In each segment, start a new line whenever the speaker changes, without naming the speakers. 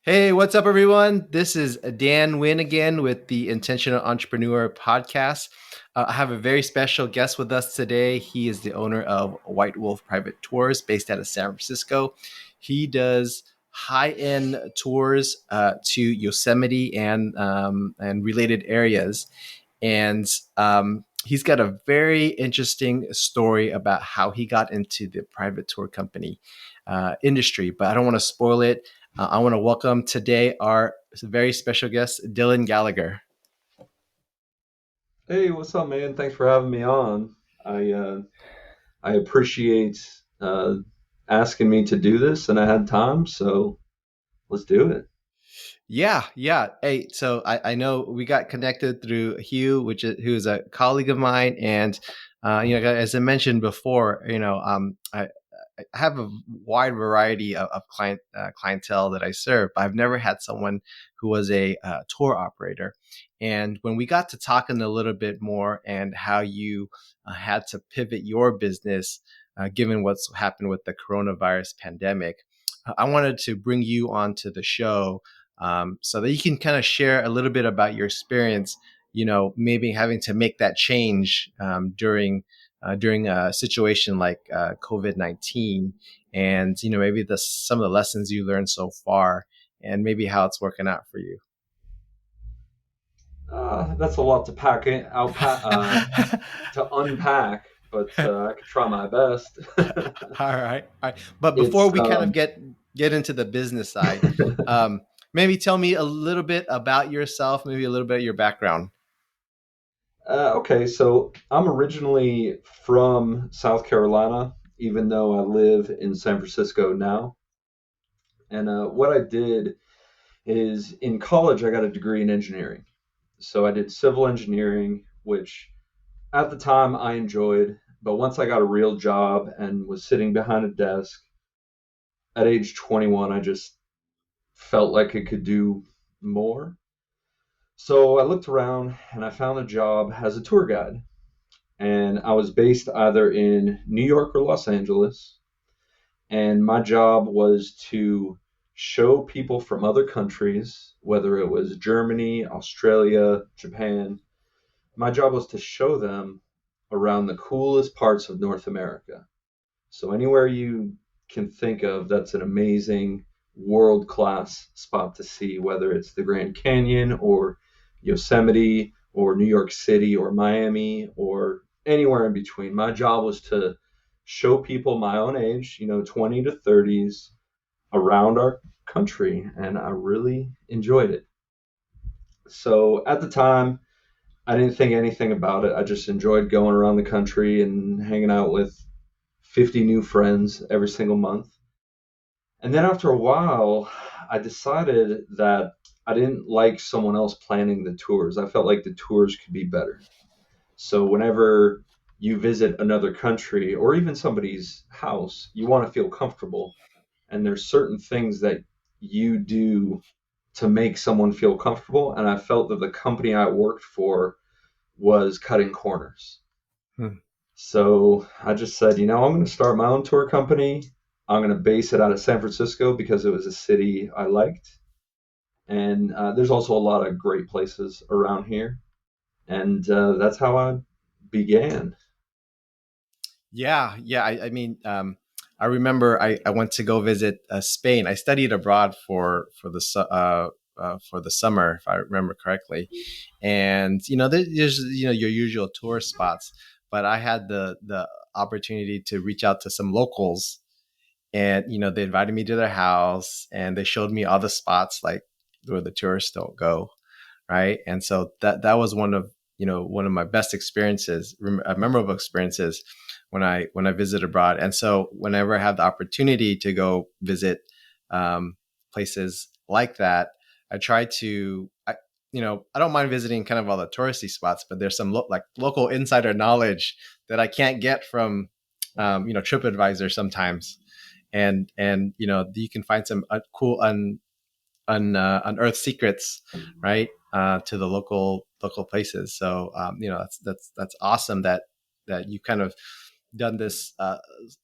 Hey, what's up, everyone? This is Dan Wynn again with the Intentional Entrepreneur podcast. I have a very special guest with us today. He is the owner of White Wolf Private Tours based out of San Francisco. He does high-end tours to Yosemite and related areas. And he's got a very interesting story about how he got into the private tour company industry, but I don't want to spoil it. I want to welcome today our very special guest, Dylan Gallagher.
Hey, what's up, man? Thanks for having me on. I appreciate asking me to do this, and I had time, so let's do it.
Yeah, yeah. Hey, so I know we got connected through Hugh, who is a colleague of mine, and as I mentioned before, I have a wide variety of clientele that I serve, but I've never had someone who was a tour operator. And when we got to talking a little bit more and how you had to pivot your business, given what's happened with the coronavirus pandemic, I wanted to bring you onto the show so that you can kind of share a little bit about your experience. Maybe having to make that change during a situation like COVID-19, and maybe some of the lessons you learned so far, and maybe how it's working out for you.
That's a lot to to unpack, but I could try my best.
All right, all right. But before
It's
we kind of get into the business side, um, maybe tell me a little bit about yourself, maybe a little bit of your background.
okay. So I'm originally from South Carolina, even though I live in San Francisco now. And what I did is in college, I got a degree in engineering. So I did civil engineering, which at the time I enjoyed. But once I got a real job and was sitting behind a desk at age 21, I just felt like I could do more. So I looked around and I found a job as a tour guide. And I was based either in New York or Los Angeles. And my job was to show people from other countries, whether it was Germany, Australia, Japan. My job was to show them around the coolest parts of North America. So anywhere you can think of that's an amazing world class spot to see, whether it's the Grand Canyon or Yosemite or New York City or Miami or anywhere in between. My job was to show people my own age, 20 to 30s around our country, and I really enjoyed it. So at the time, I didn't think anything about it. I just enjoyed going around the country and hanging out with 50 new friends every single month. And then after a while, I decided that I didn't like someone else planning the tours. I felt like the tours could be better. So whenever you visit another country or even somebody's house, you want to feel comfortable. And there's certain things that you do to make someone feel comfortable. And I felt that the company I worked for was cutting corners.
Hmm.
So I just said, I'm going to start my own tour company. I'm going to base it out of San Francisco because it was a city I liked. And there's also a lot of great places around here. And that's how I began.
Yeah, yeah. I remember I went to go visit Spain. I studied abroad for the summer, if I remember correctly. And there's your usual tourist spots, but I had the opportunity to reach out to some locals, and they invited me to their house, and they showed me all the spots like where the tourists don't go, right? And so that was one of my best experiences, memorable experiences when I visit abroad. And so whenever I have the opportunity to go visit places like that, I try to. I don't mind visiting kind of all the touristy spots, but there's some like local insider knowledge that I can't get from TripAdvisor sometimes, and you can find some cool unearthed secrets, right, to the local places. So that's awesome that you kind of done this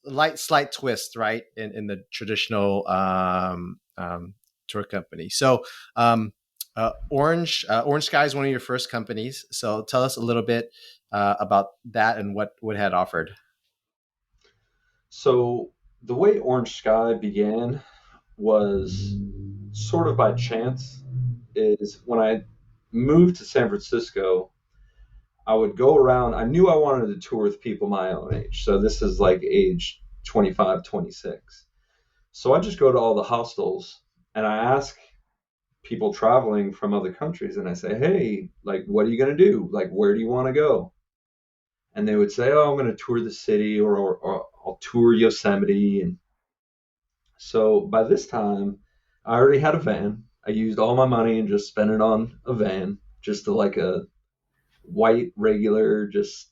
slight twist, right, in the traditional tour company. So, Orange Sky is one of your first companies. So, tell us a little bit about that and what had offered.
So the way Orange Sky began was sort of by chance. Is when I moved to San Francisco, I would go around. I knew I wanted to tour with people my own age. So this is like age 25, 26. So I just go to all the hostels and I ask people traveling from other countries and I say, hey, like, what are you going to do? Like, where do you want to go? And they would say, oh, I'm going to tour the city or I'll tour Yosemite. And so by this time, I already had a van. I used all my money and just spent it on a van, just to like a white regular, just,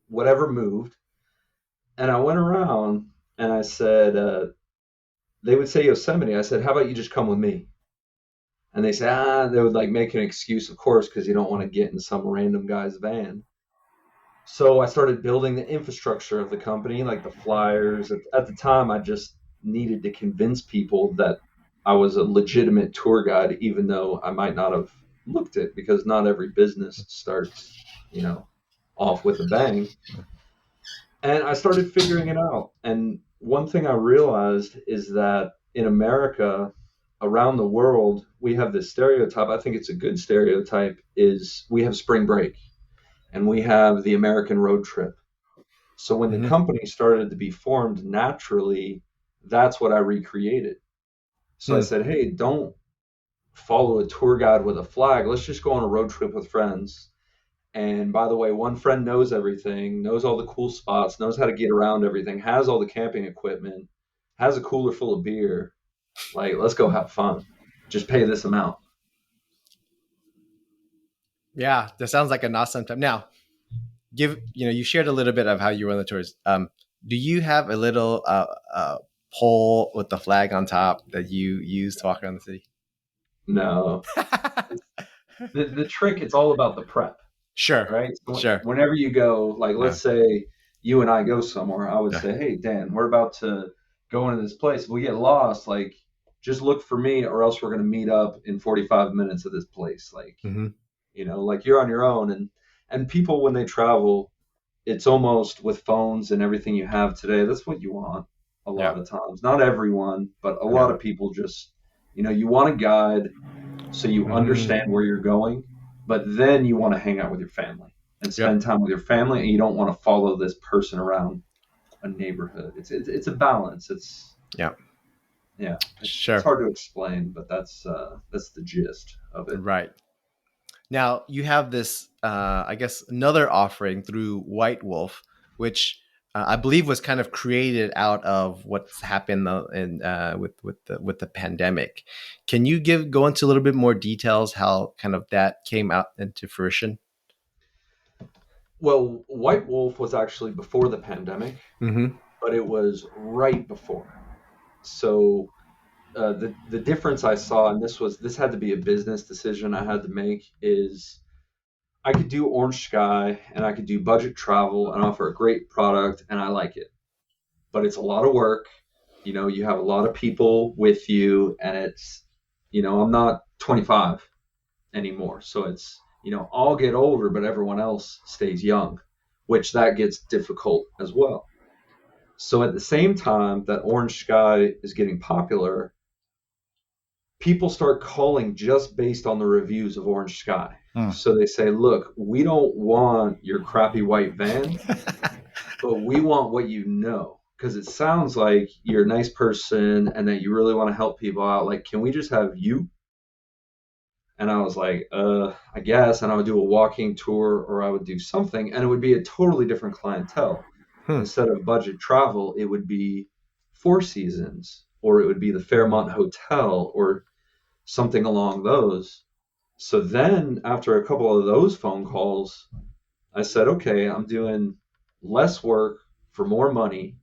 whatever moved. And I went around and I said, they would say Yosemite. I said, how about you just come with me? And they say, they would like make an excuse, of course, because you don't want to get in some random guy's van. So I started building the infrastructure of the company, like the flyers. At the time, I just needed to convince people that I was a legitimate tour guide, even though I might not have looked it, because not every business starts, off with a bang. And I started figuring it out. And one thing I realized is that in America, around the world, we have this stereotype. I think it's a good stereotype, is we have spring break and we have the American road trip. So when the
Mm-hmm.
company started to be formed naturally, that's what I recreated. So I
Hmm.
said, hey, don't follow a tour guide with a flag. Let's just go on a road trip with friends. And by the way, one friend knows everything, knows all the cool spots, knows how to get around everything, has all the camping equipment, has a cooler full of beer. Like, let's go have fun. Just pay this amount.
Yeah, that sounds like an awesome time. Now, you shared a little bit of how you run the tours. Do you have a little pole with the flag on top that you use to walk around the city?
No. It's, the trick, it's all about the prep,
Sure,
right? So
sure.
whenever you go, like,
Yeah,
let's say you and I go somewhere, I would
yeah.
say, hey, Dan, we're about to go into this place. If we get lost, like, just look for me, or else we're going to meet up in 45 minutes at this place. Like,
Hmm.
like you're on your own. And people, when they travel, it's almost with phones and everything you have today, that's what you want a
Yeah,
lot of times. Not everyone, but a
yeah.
lot of people just, you want a guide so you
Hmm.
understand where you're going, but then you want to hang out with your family and
Yep.
spend time with your family, and you don't want to follow this person around a neighborhood. It's a balance. It's
Yeah.
yeah, it's
Sure.
hard to explain, but that's the gist of it.
Right. Now you have this, I guess, another offering through White Wolf, which I believe was kind of created out of what's happened with the pandemic. Can you go into a little bit more details how kind of that came out into fruition?
Well, White Wolf was actually before the pandemic,
Mm-hmm.
but it was right before. So the difference I saw, and this had to be a business decision I had to make, is I could do Orange Sky and I could do budget travel and offer a great product, and I like it, but it's a lot of work. You have a lot of people with you, and I'm not 25 anymore, so I'll get older, but everyone else stays young, which that gets difficult as well. So at the same time that Orange Sky is getting popular, people start calling just based on the reviews of Orange Sky.
Mm.
So they say, look, we don't want your crappy white van, but we want what you know. Because it sounds like you're a nice person and that you really want to help people out. Like, can we just have you? And I was like, I guess. And I would do a walking tour or I would do something. And it would be a totally different clientele.
Hmm.
Instead of budget travel, it would be Four Seasons or it would be the Fairmont Hotel or something along those. So then, after a couple of those phone calls, I said, okay, I'm doing less work for more money.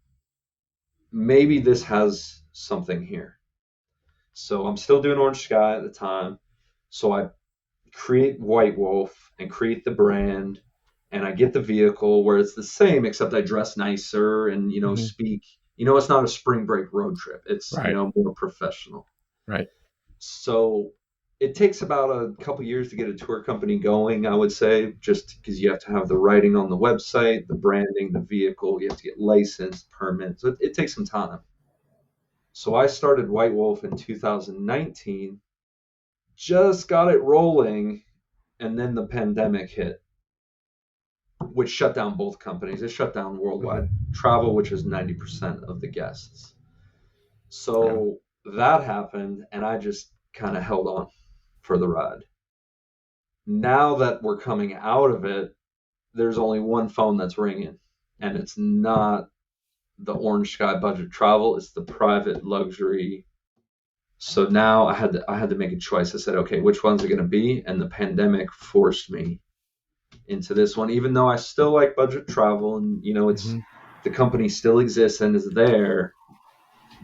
Maybe this has something here. So I'm still doing Orange Sky at the time. So I create White Wolf and create the brand, and I get the vehicle where it's the same, except I dress nicer and,
Hmm.
speak. It's not a spring break road trip. It's,
Right.
more professional.
Right.
So it takes about a couple years to get a tour company going, I would say, just because you have to have the writing on the website, the branding, the vehicle, you have to get licensed, permits. So it takes some time. So I started White Wolf in 2019, just got it rolling, and then the pandemic hit, which shut down both companies. It shut down
Mm-hmm.
worldwide travel, which is 90% of the guests.
Yeah.
So that happened, and I just kind of held on for the ride. Now that we're coming out of it, there's only one phone that's ringing, and it's not the Orange Sky budget travel, it's the private luxury. So now I had to make a choice. I said, okay, which one's it going to be? And the pandemic forced me into this one, even though I still like budget travel, and it's
Mm-hmm.
the company still exists and is there,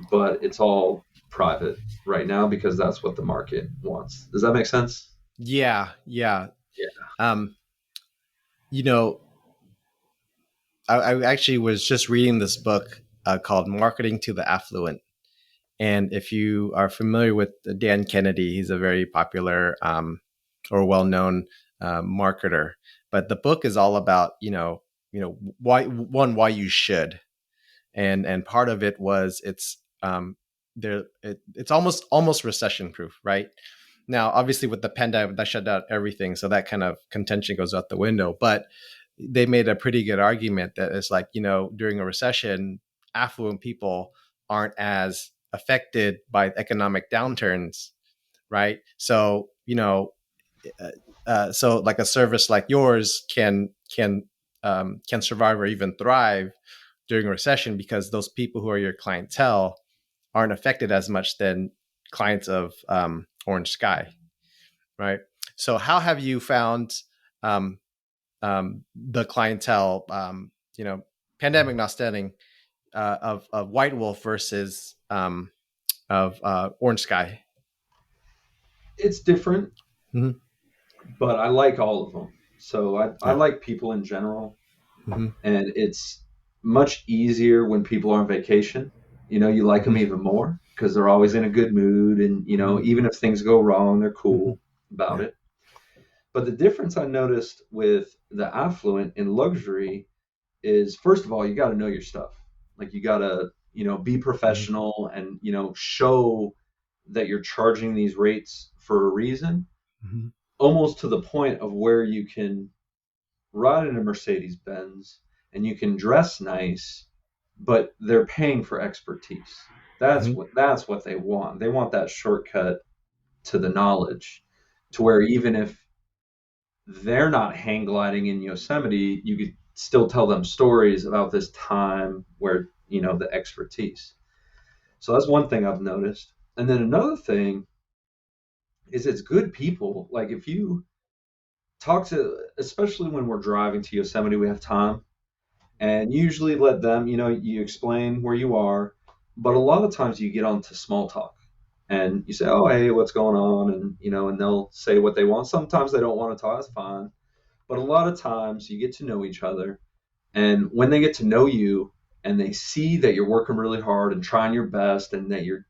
but it's all private right now because that's what the market wants. Does that make sense?
Yeah. Yeah.
Yeah.
Um, you know, I actually was just reading this book called Marketing to the Affluent. And if you are familiar with Dan Kennedy, he's a very popular or well-known marketer. But the book is all about, why you should, and part of it was it's almost recession proof, right? Now, obviously, with the pandemic, that shut down everything, so that kind of contention goes out the window. But they made a pretty good argument that it's like, during a recession, affluent people aren't as affected by economic downturns, right? So, so like a service like yours can survive or even thrive during a recession because those people who are your clientele aren't affected as much than clients of Orange Sky, right? So, how have you found um, the clientele, pandemic notwithstanding, of White Wolf versus of Orange Sky?
It's different,
Mm-hmm.
but I like all of them. So I
Yeah.
like people in general,
Mm-hmm.
and it's much easier when people are on vacation. You like them
Mm-hmm.
even more because they're always in a good mood, and
Mm-hmm.
even if things go wrong, they're
Mm-hmm.
cool about
Yeah.
it. But the difference I noticed with the affluent and luxury is, first of all, you got to know your stuff. Like you got to, be
Mm-hmm.
professional and, show that you're charging these rates for a reason,
Mm-hmm.
almost to the point of where you can ride in a Mercedes Benz and you can dress nice, but they're paying for expertise.
Mm-hmm.
That's what they want. They want that shortcut to the knowledge, to where even if they're not hang gliding in Yosemite, you could still tell them stories about this time where, the expertise. So that's one thing I've noticed. And then another thing is it's good people. Like if you talk to, especially when we're driving to Yosemite, we have time and usually let them, you explain where you are. But a lot of times you get onto small talk and you say, oh, hey, what's going on? And, and they'll say what they want. Sometimes they don't want to talk, that's fine. But a lot of times you get to know each other. And when they get to know you and they see that you're working really hard and trying your best and that you're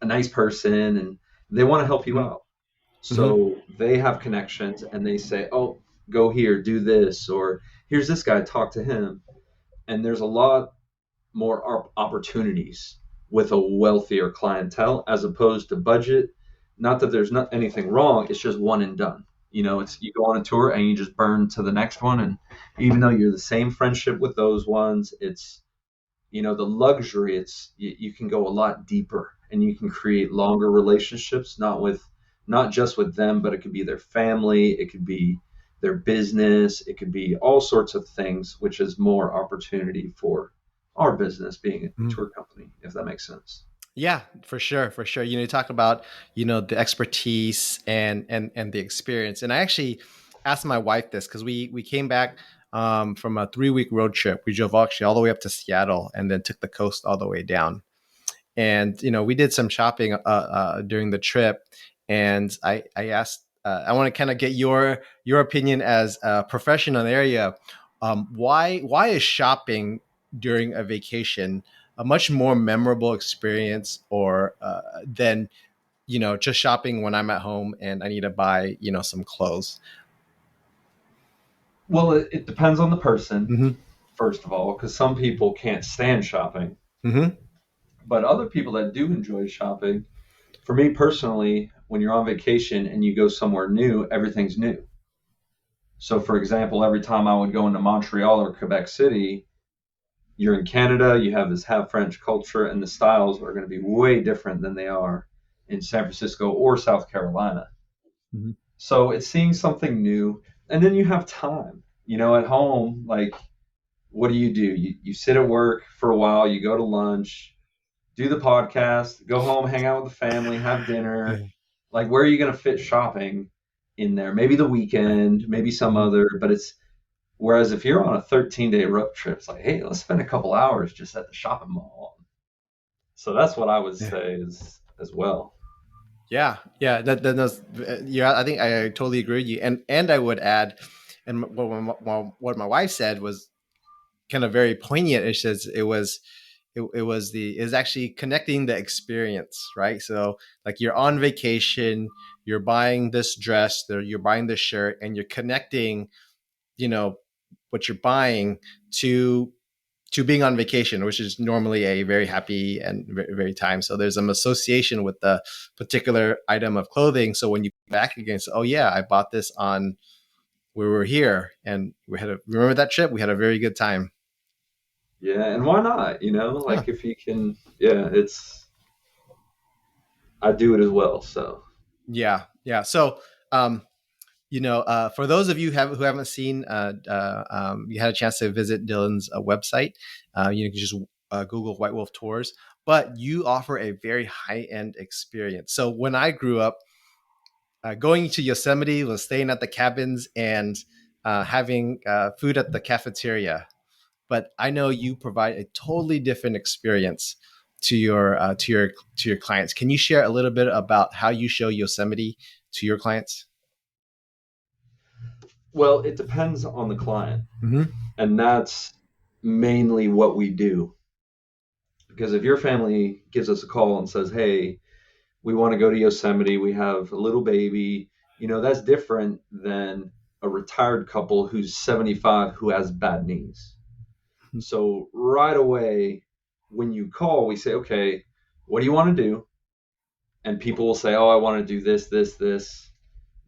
a nice person and they want to help you out.
Mm-hmm.
So they have connections and they say, oh, go here, do this, or here's this guy, talk to him. And there's a lot more opportunities with a wealthier clientele as opposed to budget. Not that there's not anything wrong, it's just one and done. It's you go on a tour and you just burn to the next one, and even though you're the same friendship with those ones, it's the luxury. It's you can go a lot deeper and you can create longer relationships, not just with them, but it could be their family, it could be their business, it could be all sorts of things, which is more opportunity for our business being a
Mm-hmm.
tour company, if that makes sense.
Yeah, for sure, for sure. You talk about the expertise and the experience, and I actually asked my wife this because we came back from a 3 week road trip. We drove actually all the way up to Seattle and then took the coast all the way down. And we did some shopping during the trip, and I asked I want to kind of get your opinion as a professional in the area. Why is shopping during a vacation a much more memorable experience or than just shopping when I'm at home and I need to buy, some clothes.
Well, it depends on the person,
Hmm.
first of all, because some people can't stand shopping,
Hmm.
but other people that do enjoy shopping, for me personally, when you're on vacation and you go somewhere new, everything's new. So, for example, every time I would go into Montreal or Quebec City, you're in Canada, you have this half French culture, and the styles are going to be way different than they are in San Francisco or South Carolina.
Hmm.
So it's seeing something new, and then you have time. At home, like, what do? You sit at work for a while, you go to lunch, do the podcast, go home, hang out with the family, have dinner. Like, where are you going to fit shopping in there? Maybe the
Right.
weekend, maybe some
Hmm.
other, but it's whereas if you're on a 13-day road trip, it's like, hey, let's spend a couple hours just at the shopping mall. So that's what I would
Yeah.
say is as well.
Yeah, yeah, that's, yeah. I think I totally agree with you, and I would add, and what my wife said was kind of very poignant. It says it is actually connecting the experience, right? So like you're on vacation, you're buying this dress, you're buying this shirt, and you're connecting, you know, what you're buying to being on vacation, which is normally a very happy and very time. So there's an association with the particular item of clothing. So when you back again, say, oh yeah, I bought this on we were here and remember that trip? We had a very good time.
Yeah, and why not?
Yeah.
Like if you can, yeah, I do it as well. So
Yeah. Yeah. So, um, for those of you who haven't seen, you had a chance to visit Dylan's website. You can just Google White Wolf Tours, but you offer a very high end experience. So when I grew up, going to Yosemite was staying at the cabins and having food at the cafeteria. But I know you provide a totally different experience to your clients. Can you share a little bit about how you show Yosemite to your clients?
well, it depends on the client,
Mm-hmm.
and that's mainly what we do. Because if your family gives us a call and says, "Hey, we want to go to Yosemite. We have a little baby," that's different than a retired couple who's 75 who has bad knees. So right away, when you call, we say, "Okay, what do you want to do?" And people will say, "Oh, I want to do this, this, this."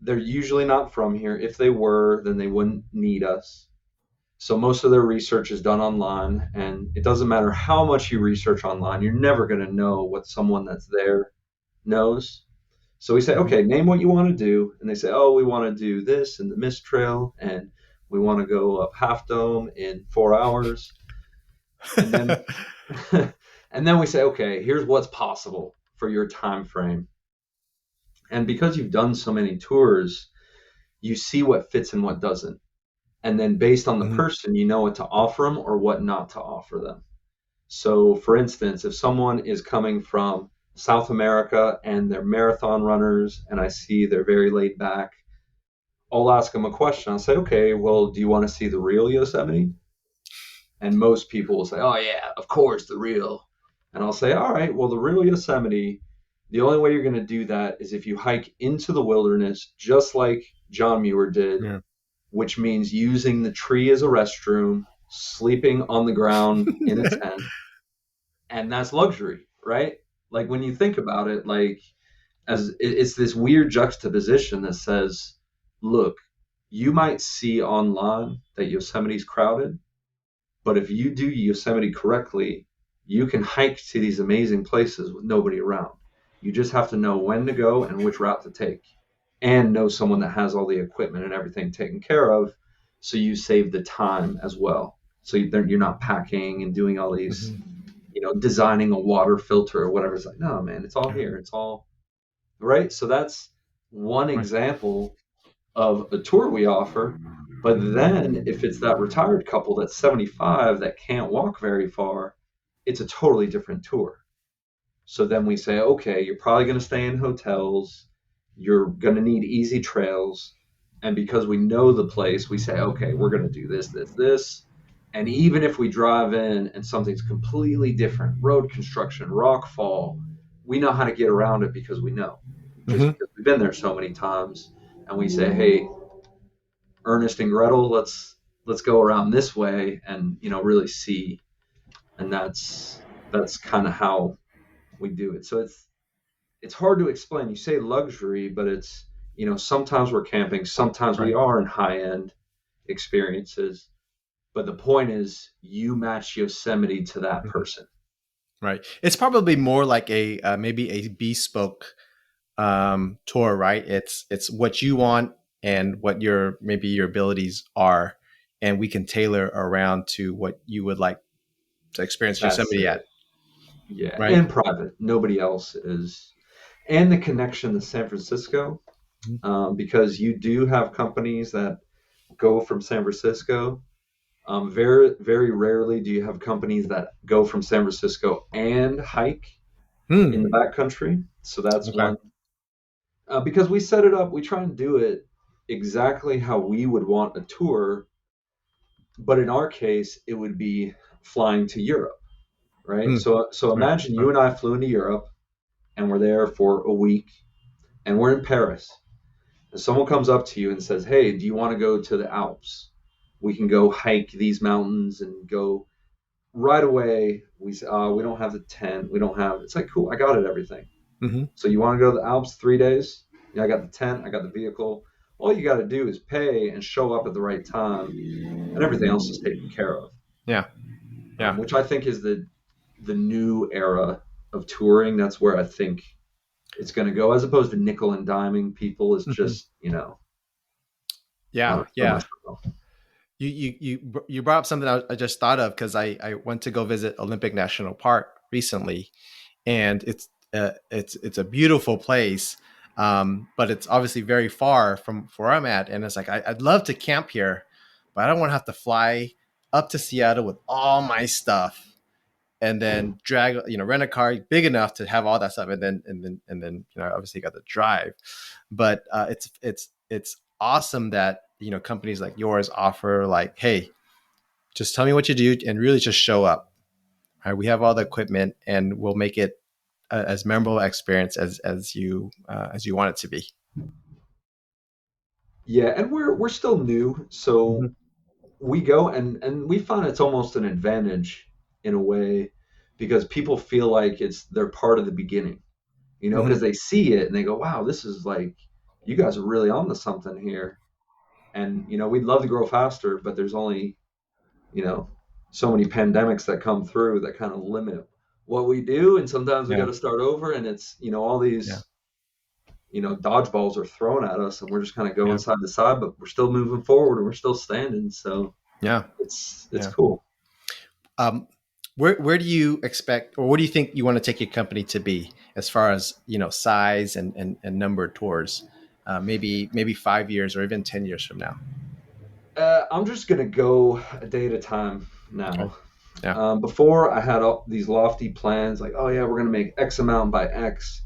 They're usually not from here. If they were, then they wouldn't need us. So most of their research is done online, and it doesn't matter how much you research online, you're never going to know what someone that's there knows. So we say,
Mm-hmm.
okay, name what you want to do. And they say, oh, we want to do this in the Mist Trail, and we want to go up Half Dome in 4 hours. And then and then we say, okay, here's what's possible for your time frame. And because you've done so many tours, you see what fits and what doesn't. And then based on the
Mm-hmm.
person, you know what to offer them or what not to offer them. So, for instance, if someone is coming from South America and they're marathon runners, and I see they're very laid back, I'll ask them a question. I'll say, okay, well, do you want to see the real Yosemite? And most people will say, oh, yeah, of course, the real. And I'll say, all right, well, the real Yosemite, the only way you're going to do that is if you hike into the wilderness, just like John Muir did,
Yeah.
which means using the tree as a restroom, sleeping on the ground in a tent, and that's luxury, right? Like when you think about it, like as it's this weird juxtaposition that says, look, you might see online that Yosemite's crowded, but if you do Yosemite correctly, you can hike to these amazing places with nobody around. You just have to know when to go and which route to take, and know someone that has all the equipment and everything taken care of, so you save the time as well. So you're not packing and doing all these,
Mm-hmm.
designing a water filter or whatever. It's like, no, man, it's all
Yeah.
here. It's all right. So that's one
Right.
example of a tour we offer. But then if it's that retired couple that's 75 that can't walk very far, it's a totally different tour. So then we say, okay, you're probably going to stay in hotels. You're going to need easy trails. And because we know the place, we say, okay, we're going to do this, this, this. And even if we drive in and something's completely different, road construction, rock fall, we know how to get around it because we know, just
Hmm.
because we've been there so many times, and we say, hey, Ernest and Gretel, let's go around this way and really see, and that's kind of how we do it. So it's hard to explain. You say luxury, but it's sometimes we're camping, sometimes we
Right.
are in high end experiences. But the point is, you match Yosemite to that
Hmm.
person.
Right. It's probably more like a maybe a bespoke tour, right? It's what you want and what your maybe your abilities are, and we can tailor around to what you would like to experience
That's
Yosemite
it.
at,
Yeah,
right?
and private. Nobody else is, and the connection to San Francisco, because you do have companies that go from San Francisco. Very, very rarely do you have companies that go from San Francisco and hike in
Hmm.
the backcountry. So that's
Okay.
one. Because we set it up, we try and do it exactly how we would want a tour, but in our case, it would be flying to Europe, right?
Hmm.
So
Right.
imagine you and I flew into Europe and we're there for a week and we're in Paris. And someone comes up to you and says, "Hey, do you want to go to the Alps? We can go hike these mountains and go." Right away. We say, "Oh, we don't have the tent. We don't have." It's like, cool. I got it. Everything.
Hmm.
So you want to go to the Alps 3 days? Yeah, I got the tent. I got the vehicle. All you got to do is pay and show up at the right time, and everything else is taken care of.
Yeah. Yeah.
Which I think is the new era of touring. That's where I think it's going to go, as opposed to nickel and diming people. Is
Hmm.
just I
Yeah.
don't so
Yeah.
much.
You brought up something I just thought of because I went to go visit Olympic National Park recently, and it's a beautiful place, but it's obviously very far from where I'm at, and it's like I'd love to camp here, but I don't want to have to fly up to Seattle with all my stuff and then drag rent a car big enough to have all that stuff, and then obviously you got to drive. But it's awesome that companies like yours offer, like, hey, just tell me what you do and really just show up. All right, we have all the equipment and we'll make it as memorable experience as you want it to be.
Yeah, and we're still new, so
Hmm.
we go and we find it's almost an advantage in a way because people feel like they're part of the beginning,
Hmm.
because they see it and they go, wow, this is like you guys are really on to something here. And we'd love to grow faster, but there's only you know so many pandemics that come through that kind of limit what we do, and sometimes we got
Yeah.
to start over, and it's all
Yeah.
these dodgeballs are thrown at us and we're just kind of going
Yeah.
side to side, but we're still moving forward and we're still standing, so
Yeah.
it's
Yeah.
cool.
Um, where do you expect, or what do you think you want to take your company to be as far as size and number of tours? Maybe 5 years or even 10 years from now.
I'm just gonna go a day at a time
Okay.
now.
Yeah.
Before I had all these lofty plans, like, oh yeah, we're gonna make X amount by X,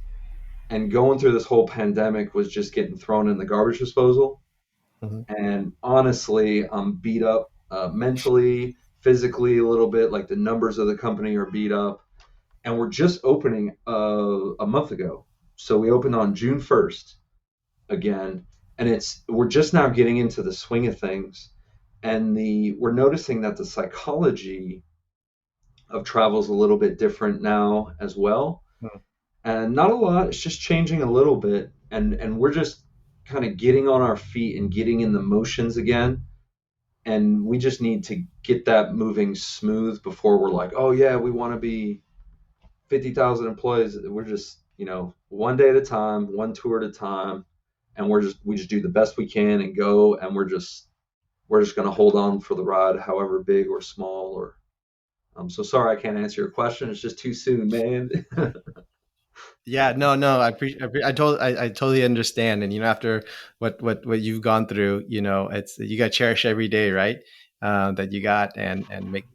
and going through this whole pandemic was just getting thrown in the garbage disposal.
Hmm.
And honestly, I'm beat up mentally, physically a little bit. Like the numbers of the company are beat up, and we're just opening a month ago. So we opened on June 1st again, and we're just now getting into the swing of things, and the we're noticing that the psychology of travel is a little bit different now as well, and not a lot. It's just changing a little bit, and we're just kind of getting on our feet and getting in the motions again, and we just need to get that moving smooth before we're like, oh yeah, we want to be 50,000 employees. We're just one day at a time, one tour at a time, and we just do the best we can and go, and we're just going to hold on for the ride, however big or small. Or I'm so sorry I can't answer your question. It's just too soon, man.
Yeah, no, no, I totally understand. And after what you've gone through, it's you got to cherish every day, right? That you got, and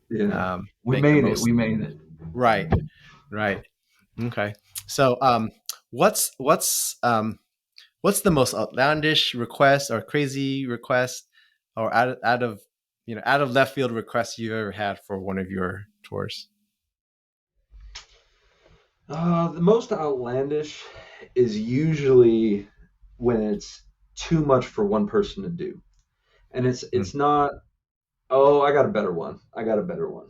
Yeah, we
make the
made it.
most.
We made it.
Right, right. Okay. So, what's what's what's the most outlandish request or crazy request or out of left field request you've ever had for one of your tours?
The most outlandish is usually when it's too much for one person to do, and
Mm,
it's not. Oh, I got a better one. I got a better one.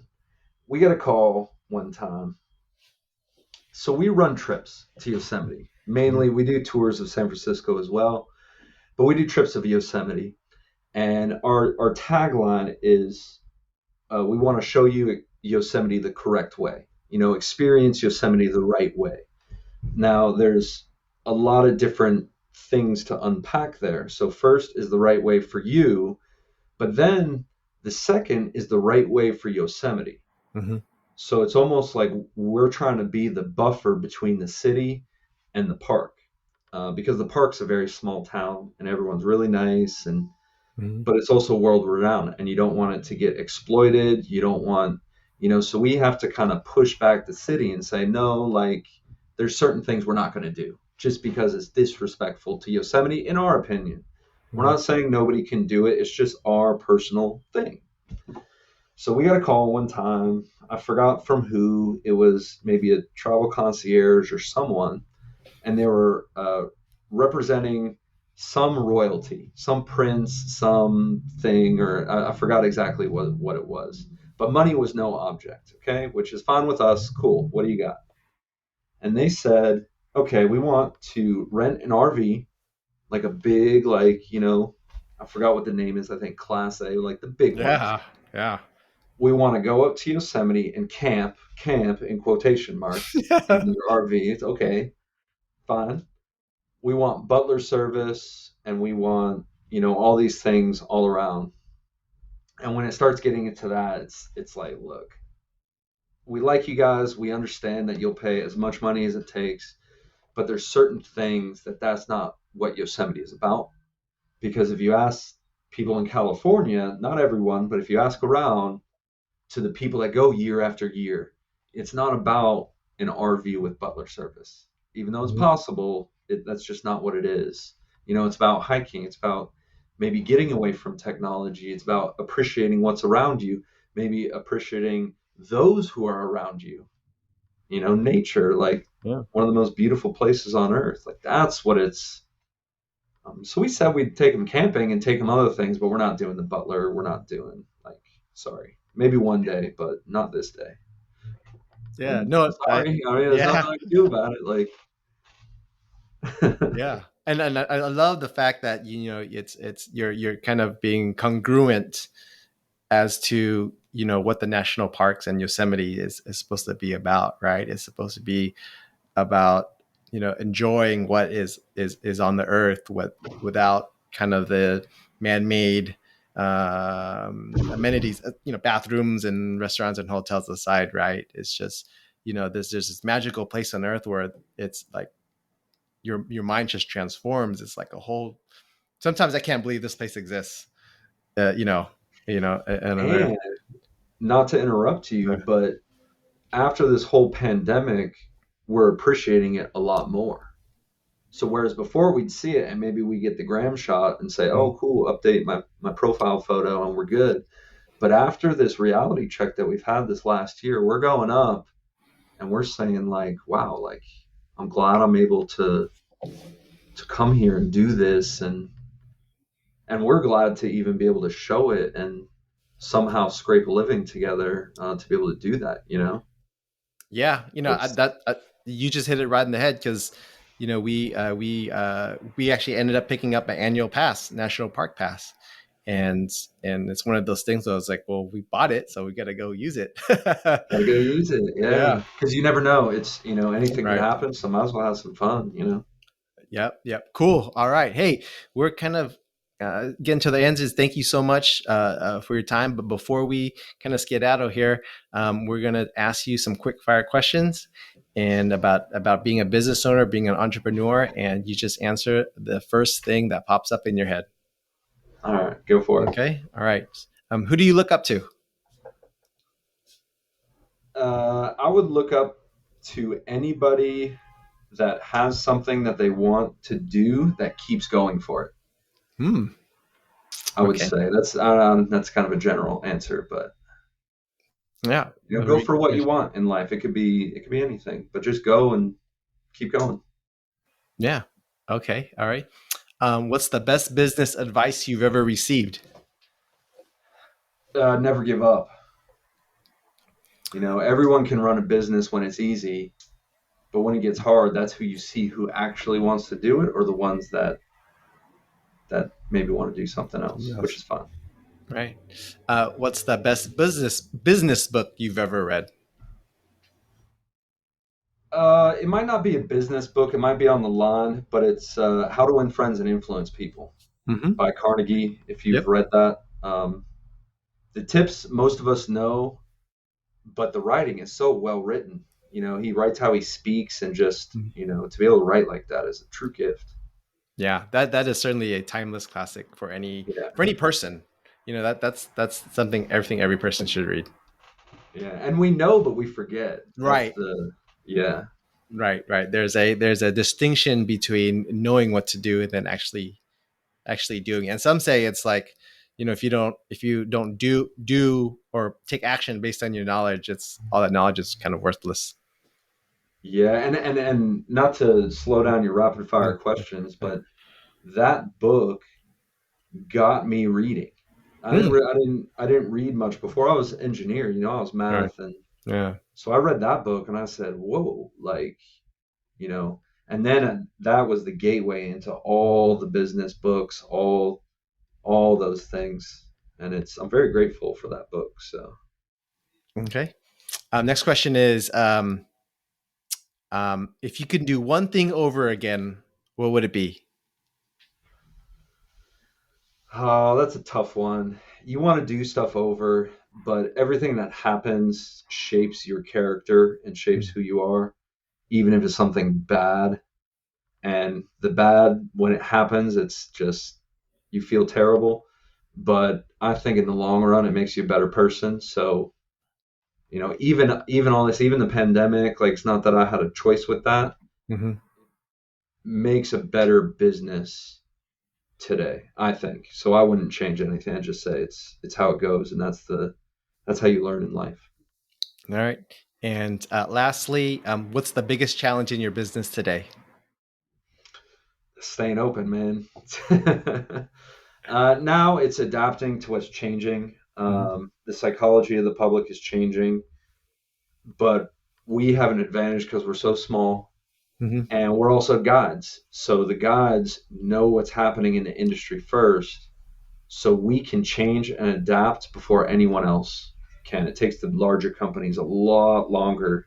We got a call one time. So we run trips to Yosemite.
mm,
Mainly, we do tours of San Francisco as well, but we do trips of Yosemite. And our tagline is we want to show you Yosemite the correct way. Experience Yosemite the right way. Now, there's a lot of different things to unpack there. So, first is the right way for you, but then the second is the right way for Yosemite.
mhm,
So, it's almost like we're trying to be the buffer between the city and the park because the park's a very small town and everyone's really nice and
mhm,
but it's also world renowned and you don't want it to get exploited. You don't want, so we have to kind of push back the city and say, no, like there's certain things we're not going to do just because it's disrespectful to Yosemite, in our opinion. We're
mhm.
not saying nobody can do it. It's just our personal thing. So we got a call one time. I forgot from who. It was maybe a travel concierge or someone and they were representing some royalty, some prince, something, or I forgot exactly what it was. But money was no object, okay, which is fine with us. Cool. What do you got? And they said, okay, we want to rent an RV, like a big, like, I forgot what the name is. I think Class A, like the big ones.
Yeah, yeah.
We want to go up to Yosemite and camp in quotation marks in your RV. It's okay, fine. We want butler service and we want all these things all around. And when it starts getting into that, it's like, look, we like you guys, we understand that you'll pay as much money as it takes, but there's certain things that's not what Yosemite is about. Because if you ask people in California, not everyone, but if you ask around to the people that go year after year, it's not about an RV with butler service. Even though it's
Mhm,
possible, that's just not what it is. It's about hiking. It's about maybe getting away from technology. It's about appreciating what's around you, maybe appreciating those who are around you. Nature, like
yeah.
one of the most beautiful places on earth. Like that's what it's. So we said we'd take them camping and take them other things, but we're not doing the butler. We're not doing like, sorry, maybe one day, but not this day.
Yeah,
And
no, I
sorry, I mean, there's
yeah,
nothing I can do about it. Like,
yeah. And I love the fact that it's you're kind of being congruent as to what the national parks and Yosemite is supposed to be about, right? It's supposed to be about enjoying what is on the earth without kind of the man-made amenities, bathrooms and restaurants and hotels aside, right? It's just there's this magical place on earth where it's like your mind just transforms. It's like a whole. Sometimes I can't believe this place exists. Uh, you know, and on earth.
and not to interrupt you, but after this whole pandemic, we're appreciating it a lot more. So whereas before we'd see it and maybe we get the gram shot and say,
Mhm.
"Oh, cool, update my profile photo and we're good." But after this reality check that we've had this last year, we're going up and we're saying like, "Wow, like I'm glad I'm able to come here and do this and we're glad to even be able to show it and somehow scrape a living together to be able to do that.
Yeah,
It's
you just hit it right in the head because we actually ended up picking up an annual pass, national park pass, and it's one of those things where I was like, well, we bought it, so we got to go use it.
gotta go use it,
Yeah.
yeah, because you never know. It's anything could
Right.
happen, so might as well have some fun.
Yep. Yep. Cool. All right. Hey, we're kind of getting to the ends. Is thank you so much for your time. But before we kind of skedaddle here, we're going to ask you some quick fire questions and about being a business owner, being an entrepreneur, and you just answer the first thing that pops up in your head.
All right, go for it.
Okay. All right. Who do you look up to?
I would look up to anybody that has something that they want to do that keeps going for it.
Hmm.
I would
Okay.
say that's kind of a general answer, but
Yeah.
Go for what you want in life. It could be anything, but just go and keep going.
Yeah. Okay. All right. What's the best business advice you've ever received?
Never give up. Everyone can run a business when it's easy, but when it gets hard, that's who you see who actually wants to do it, or the ones that maybe want to do something else, which
Yes.
is fun.
Right. What's the best business book you've ever read?
It might not be a business book. It might be on the line, but it's How to Win Friends and Influence People
Mm-hmm.
by Carnegie. If you've
Yep.
read that, the tips most of us know, but the writing is so well written. He writes how he speaks, and just to be able to write like that is a true gift.
Yeah, that is certainly a timeless classic
Yeah,
for any person. That's something every person should read.
yeah, and we know, but we forget. That's
Right.
the Yeah,
Right. There's a distinction between knowing what to do and then actually doing it. And some say it's like, if you don't do or take action based on your knowledge, it's all that knowledge is kind of worthless.
yeah, and not to slow down your rapid
Yeah.
fire questions, but that book got me reading.
Mm.
I didn't read much before. I was engineer, I was
Right.
math, and
Yeah.
so I read that book and I said, "Whoa!" You know, and then that was the gateway into all the business books, all those things, and I'm very grateful for that book. So,
Okay. Next question is, if you could do one thing over again, what would it be?
oh, that's a tough one. You want to do stuff over, but everything that happens shapes your character and shapes
Mm.
who you are, even if it's something bad. And the bad, when it happens, it's just you feel terrible. But I think in the long run, it makes you a better person. So, even all this, even the pandemic, like it's not that I had a choice with that,
Mm-hmm.
makes a better business today, I think. So I wouldn't change anything. I'd just say it's how it goes, and that's how you learn in life.
All right. And lastly, what's the biggest challenge in your business today?
Staying open, man. Now it's adapting to what's changing.
Mm-hmm.
The psychology of the public is changing, but we have an advantage because we're so small,
Mm-hmm.
and we're also guides. So the guides know what's happening in the industry first, so we can change and adapt before anyone else can. It takes the larger companies a lot longer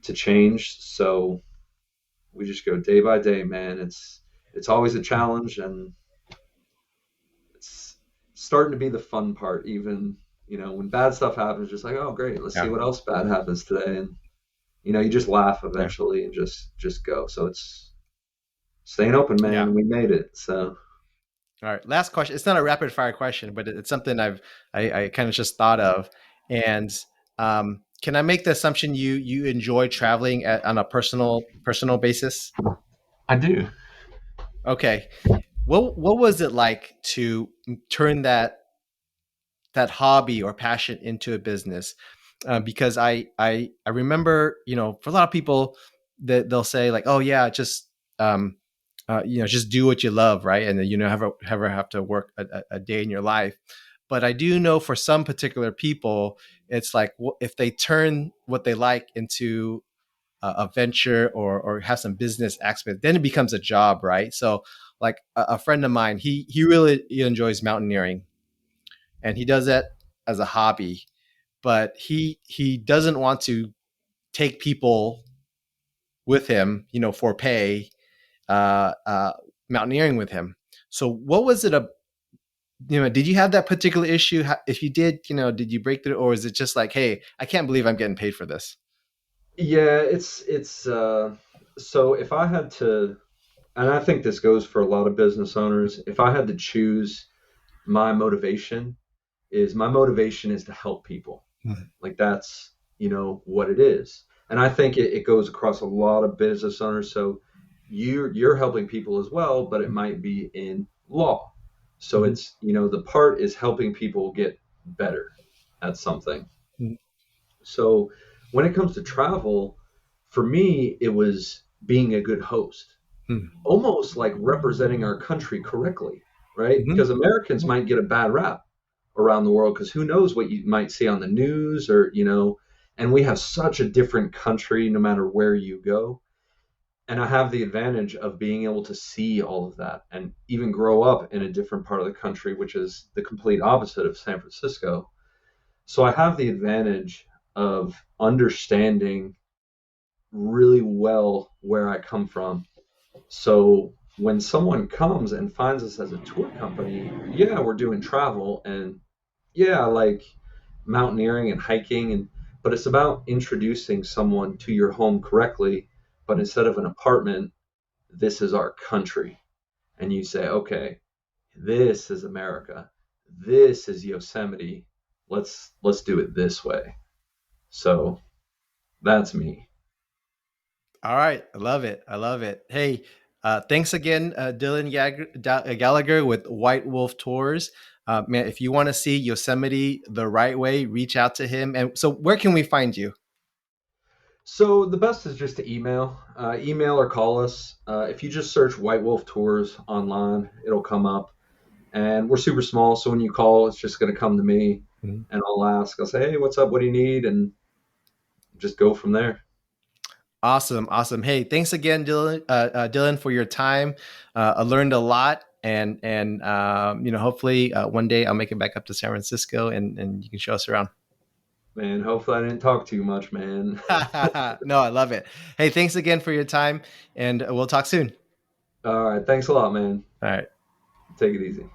to change. So we just go day by day, man. It's always a challenge, and it's starting to be the fun part. Even when bad stuff happens, just like, oh great, let's see
Yeah.
what else bad happens today, and you just laugh
Yeah.
eventually and just go. So it's staying open,
Yeah.
man. We made it. So
All right. Last question. It's not a rapid fire question, but it's something I kind of just thought of. And can I make the assumption you enjoy traveling on a personal basis?
I do.
Okay. What was it like to turn that hobby or passion into a business? Because I remember, for a lot of people that they'll say like, oh yeah, um, just do what you love, right? And then ever have to work a day in your life. But I do know for some particular people, it's like if they turn what they like into a venture or have some business aspect, then it becomes a job, right? So, like a friend of mine, he really enjoys mountaineering, and he does that as a hobby, but he doesn't want to take people with him, for pay, uh, uh, mountaineering with him. So what was it? Did you have that particular issue? If you did, did you break through, or is it just like, hey, I can't believe I'm getting paid for this?
Yeah, it's so if I had to, and I think this goes for a lot of business owners, if I had to choose my motivation, is my motivation is to help people.
Mhm.
Like that's, what it is. And I think it goes across a lot of business owners. So you're helping people as well, but it might be in law. So
Mhm.
it's, the part is helping people get better at something. So when it comes to travel, for me, it was being a good host,
Hmm.
almost like representing our country correctly, right?
Mhm.
Because Americans might get a bad rap around the world because who knows what you might see on the news or, and we have such a different country no matter where you go. And I have the advantage of being able to see all of that and even grow up in a different part of the country, which is the complete opposite of San Francisco. So I have the advantage of understanding really well where I come from. So when someone comes and finds us as a tour company, yeah, we're doing travel and yeah, like mountaineering and hiking but it's about introducing someone to your home correctly, but instead of an apartment, this is our country. And you say, okay, this is America. This is Yosemite. Let's do it this way. So that's me.
All right. I love it. I love it. Hey, thanks again, Gallagher with White Wolf Tours. Man, if you want to see Yosemite the right way, reach out to him. And so, where can we find you?
So the best is just to email or call us. If you just search White Wolf Tours online, it'll come up. And we're super small, so when you call, it's just going to come to me,
Mhm.
and I'll ask. I'll say, "Hey, what's up? What do you need?" And just go from there.
Awesome. Awesome. Hey, thanks again, Dylan, for your time. I learned a lot. And hopefully one day I'll make it back up to San Francisco and you can show us around.
Man, hopefully I didn't talk too much, man.
No, I love it. Hey, thanks again for your time, and we'll talk soon.
All right, thanks a lot, man.
All right.
Take it easy.